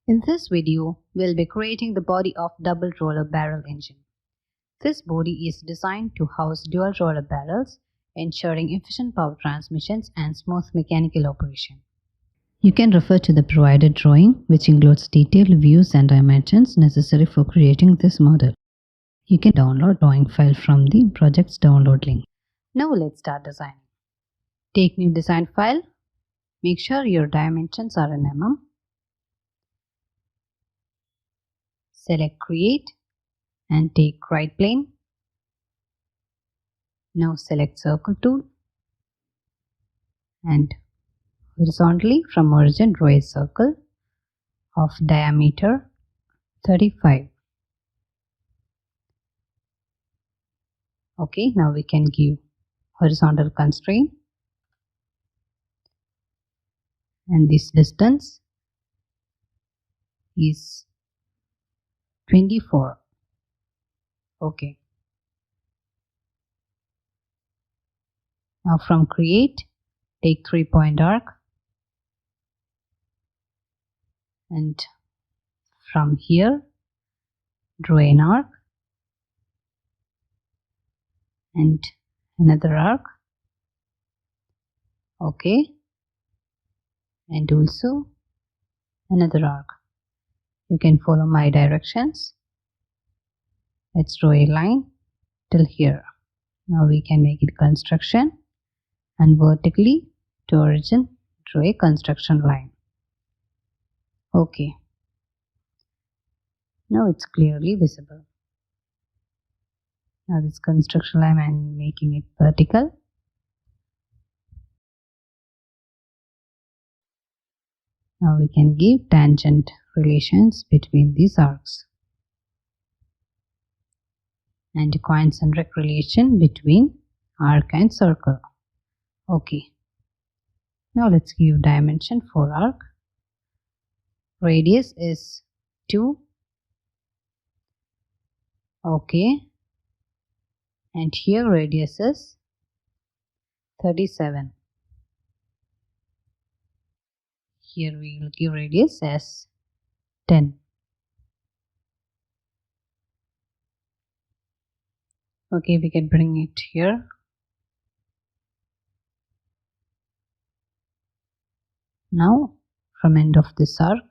In this video, we'll be creating the body of double roller barrel engine. This body is designed to house dual roller barrels, ensuring efficient power transmissions and smooth mechanical operation. You can refer to the provided drawing, which includes detailed views and dimensions necessary for creating this model. You can download drawing file from the project's download link. Now let's start designing. Take new design file. Make sure your dimensions are in mm. Select create and take right plane. Now select circle tool and horizontally from origin draw a circle of diameter 35. Okay, now we can give horizontal constraint and this distance is 24. Okay. Now from create, take 3-point arc and from here draw an arc and another arc. Okay. And also another arc. You can follow my directions. Let's draw a line till here. Now we can make it construction and vertically to origin draw a construction line. Okay. Now it's clearly visible. Now this construction line I am making it vertical. Now we can give tangent relations between these arcs and concentric relation between arc and circle. Okay. Now let's give dimension for arc. Radius is 2. Okay. And here radius is 37. Here we will give radius as 10. Okay, we can bring it here. Now from end of this arc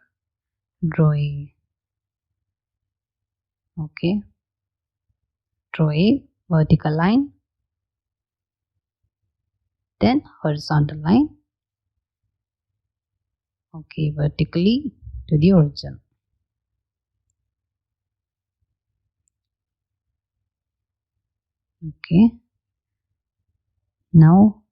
draw a vertical line, then horizontal line. Okay, vertically to the origin. Okay. Now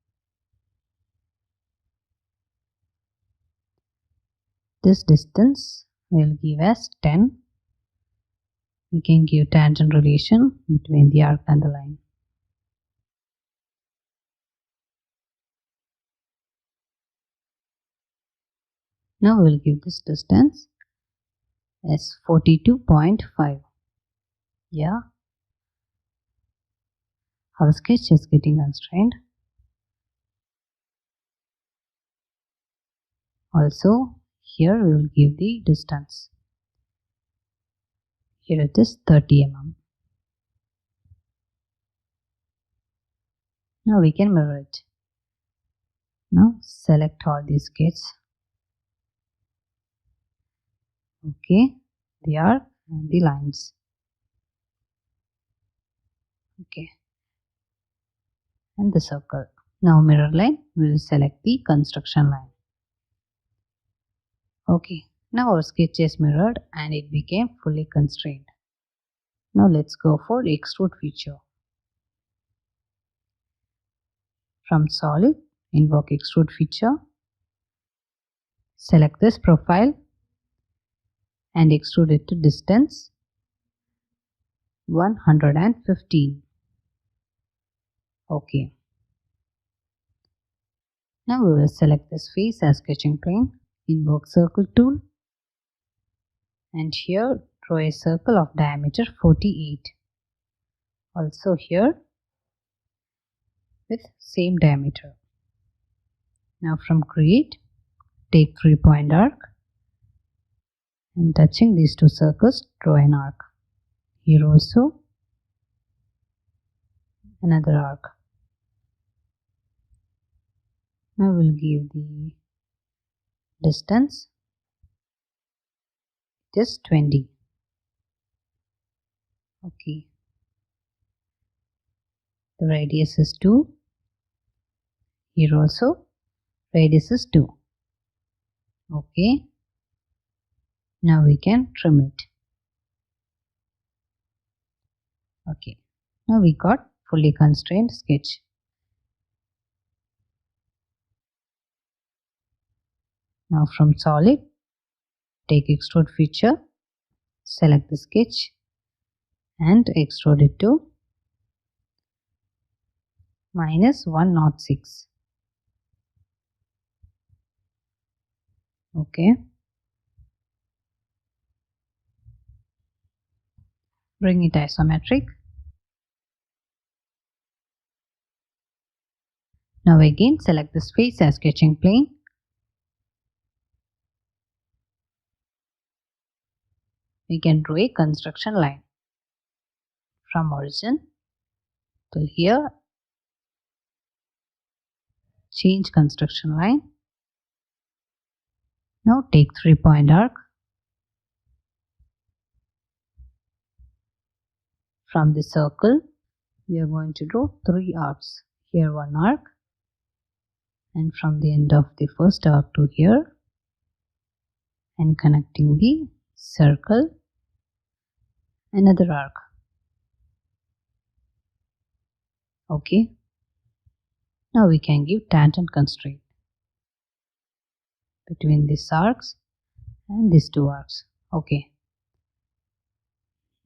this distance we'll give as 10. We can give tangent relation between the arc and the line. Now we'll give this distance as 42.5. Yeah. Our sketch is getting constrained. Also, here we will give the distance. Here it is 30 mm. Now we can mirror it. Now select all these sketches. Okay, the arc and the lines. Okay. And the circle. Now mirror line, we will select the construction line. Okay, now our sketch is mirrored and it became fully constrained. Now let's go for extrude feature. From solid, invoke extrude feature. Select this profile and extrude it to distance 115. Okay. Now we will select this face as sketching plane, invoke circle tool, and here draw a circle of diameter 48. Also here with same diameter. Now from create, take 3-point arc And touching these two circles, draw an arc. Here also another arc. Now we'll give the distance just 20. Okay. The radius is 2. Here also radius is 2. Okay. Now we can trim it. Okay. Now we got fully constrained sketch. Now from solid, take extrude feature, select the sketch and extrude it to -106. Okay. Bring it isometric. Now again select this face as sketching plane. We can draw a construction line from origin till here. Change construction line. Now take 3-point arc. From the circle, we are going to draw 3 arcs. Here one arc, and from the end of the first arc to here, and connecting the circle, another arc. Okay. Now we can give tangent constraint between these arcs and these 2 arcs. Okay.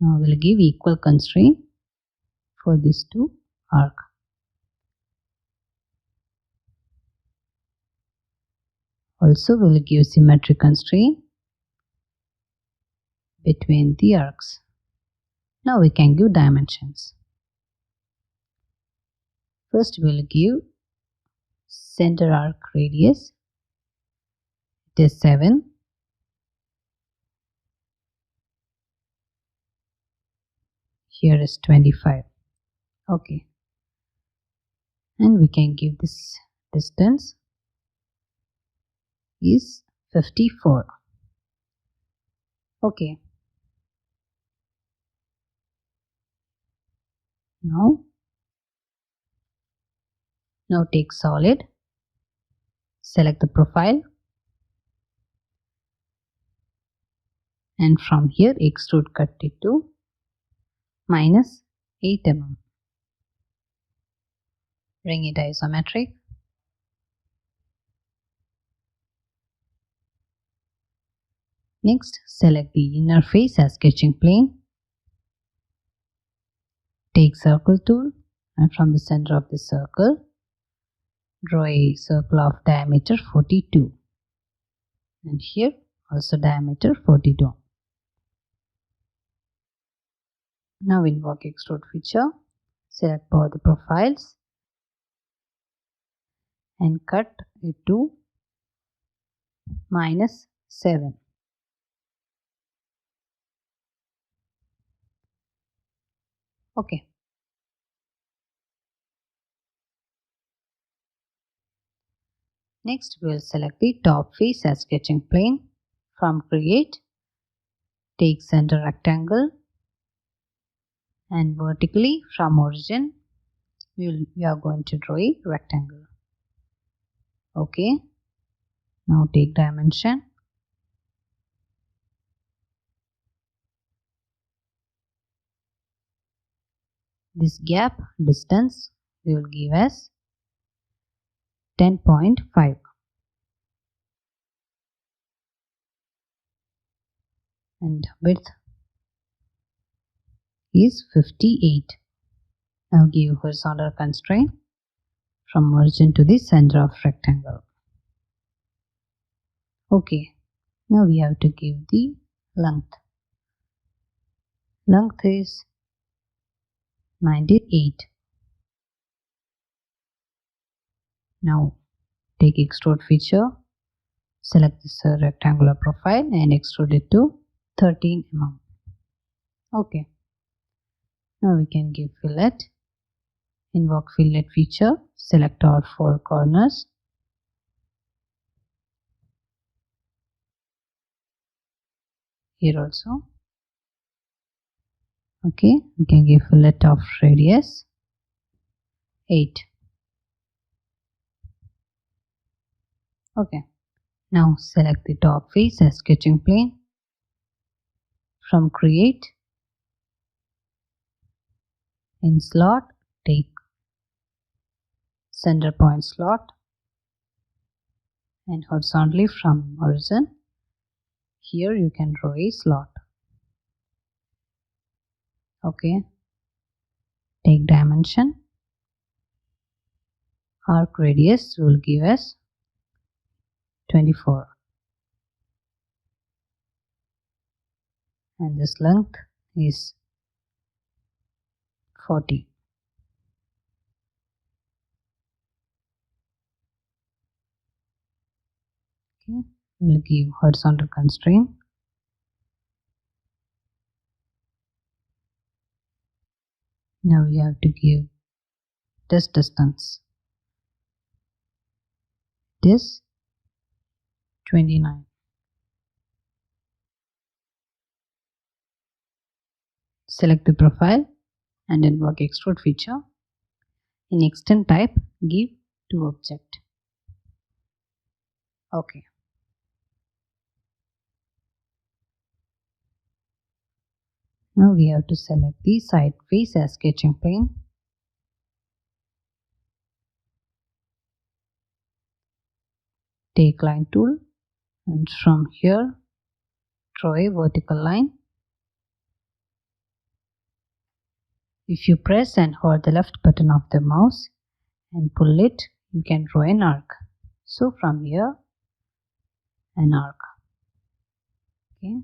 Now we'll give equal constraint for these 2 arcs. Also we'll give symmetric constraint between the arcs. Now we can give dimensions. First we'll give center arc radius. It is 7. Here is 25. Okay. And we can give this distance is 54. Okay. Now take solid, select the profile, and from here extrude cut it to -8 mm. Bring it isometric. Next, select the inner face as sketching plane. Take circle tool, and from the center of the circle, draw a circle of diameter 42. And here also diameter 42. Now invoke extrude feature, select both the profiles and cut it to -7. Okay. Next we will select the top face as sketching plane. From create, take center rectangle, and vertically from origin we are going to draw a rectangle. Okay. Now take dimension. This gap distance we will give as 10.5. And width is 58. Now give horizontal constraint from origin to the center of rectangle. Okay. Now we have to give the length. Length is 98. Now take extrude feature, select this rectangular profile and extrude it to 13 mm. Okay, now we can give fillet. Invoke fillet feature, select all 4 corners. Here also. Okay, we can give fillet of radius 8. Okay, now select the top face as sketching plane. From create, in slot, take center point slot and horizontally from origin. Here you can draw a slot. Okay, take dimension. Arc radius will give us 24 and this length is 40. Okay, we'll give horizontal constraint. Now we have to give this distance. This 29. Select the profile and invoke extrude feature. In extend type, give to object. Okay. Now we have to select the side face as sketching plane. Take line tool and from here draw a vertical line. If you press and hold the left button of the mouse and pull it, you can draw an arc. So from here, an arc. Okay.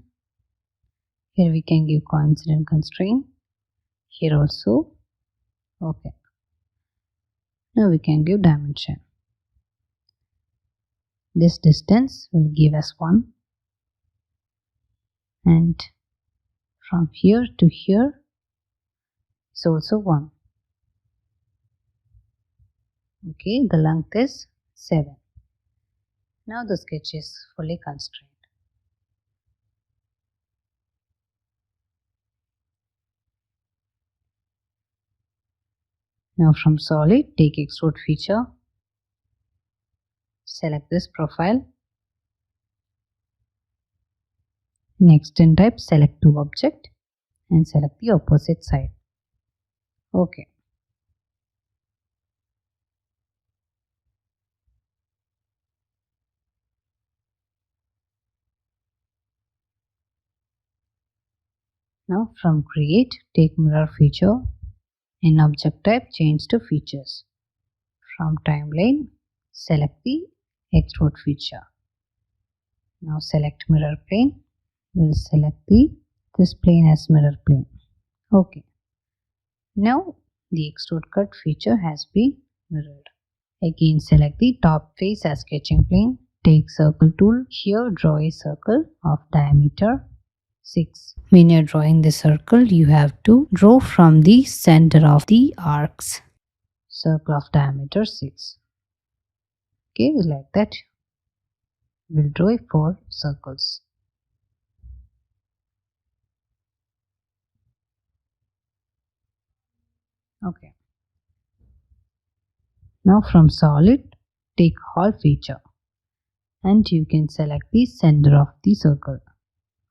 Here we can give coincident constraint. Here also. Okay. Now we can give dimension. This distance will give us 1. And from here to here is also 1. Okay, the length is 7. Now the sketch is fully constrained. Now from solid, take extrude feature. Select this profile. In extend type, select to object and select the opposite side. Okay. Now from create, take mirror feature. In object type, change to features. From timeline, select the extrude feature. Now select mirror plane. We'll select this plane as mirror plane. Okay. Now the extrude cut feature has been mirrored. Again select the top face as sketching plane. Take circle tool. Here draw a circle of diameter 6. When you're drawing the circle, you have to draw from the center of the arcs. Circle of diameter 6. Okay, like that. We'll draw 4 circles. Okay. Now from solid, take hall feature and you can select the center of the circle.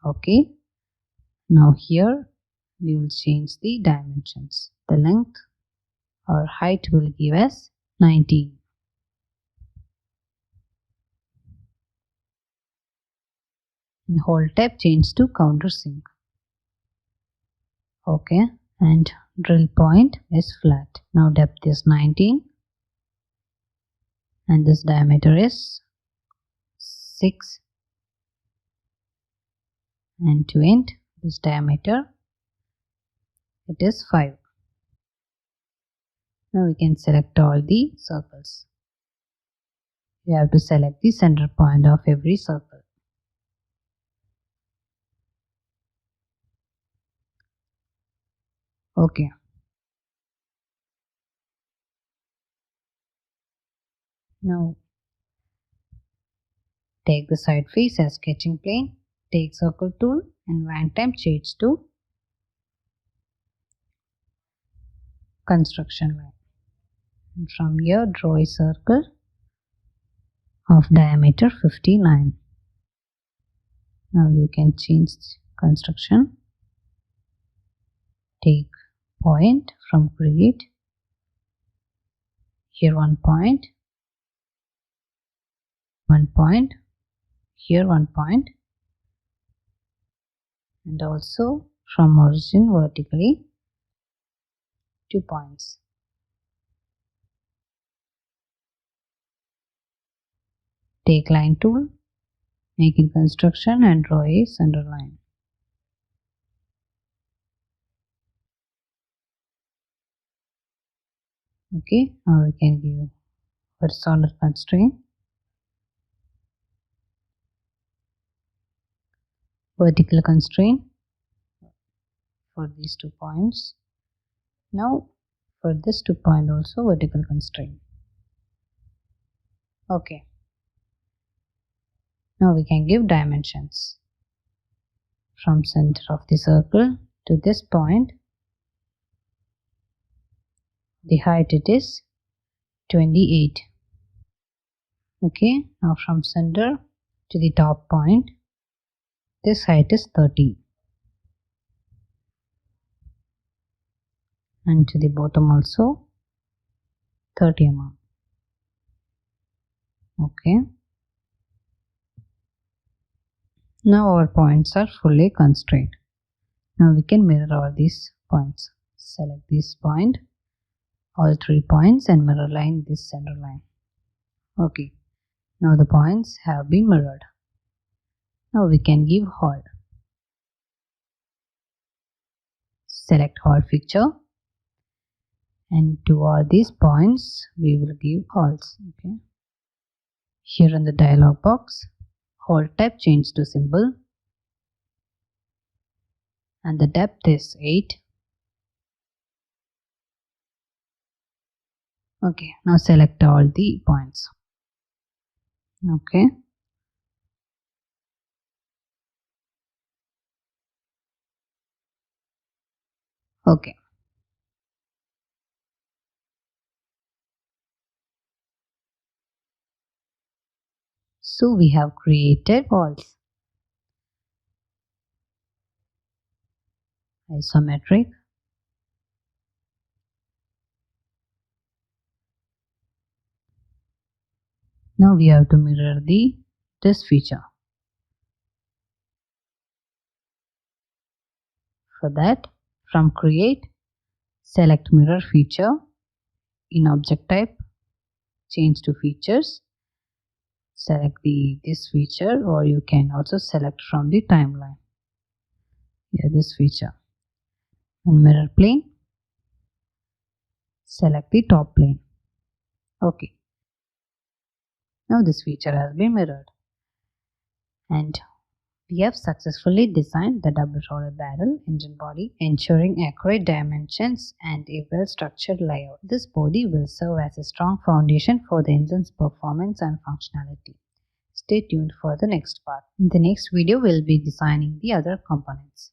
Okay. Now here we will change the dimensions. The length or height will give us 19. In hold tab, change to countersink. Okay, and drill point is flat. Now depth is 19 and this diameter is 6, and to end this diameter it is 5. Now we can select all the circles. You have to select the center point of every circle. Okay. Now take the side face as sketching plane. Take circle tool and line type change to construction line. And from here draw a circle of diameter 59. Now you can change construction. Take point from create. Here one point, here one point, and also from origin vertically 2 points. Take line tool, make it construction and draw a center line. Okay, now we can give horizontal constraint, vertical constraint for these 2 points. Now for this 2 point also vertical constraint. Okay. Now we can give dimensions. From center of the circle to this point, the height it is 28. Okay, now from center to the top point, this height is 30. And to the bottom also 30 mm. Okay. Now our points are fully constrained. Now we can mirror all these points. Select this point, all 3 points, and mirror line this center line. Okay. Now the points have been mirrored. Now we can give hole. Select hole feature, and to all these points we will give holes. Okay. Here in the dialog box, hole type change to symbol, and the depth is 8. Okay, now select all the points. Okay. Okay. So we have created holes. Isometric. Now we have to mirror this feature. For that, from create, select mirror feature. In object type, change to features. Select this feature, or you can also select from the timeline. Here this feature. And mirror plane, select the top plane. Okay. Now this feature has been mirrored. And we have successfully designed the double roller barrel engine body, ensuring accurate dimensions and a well-structured layout. This body will serve as a strong foundation for the engine's performance and functionality. Stay tuned for the next part. In the next video, we'll be designing the other components.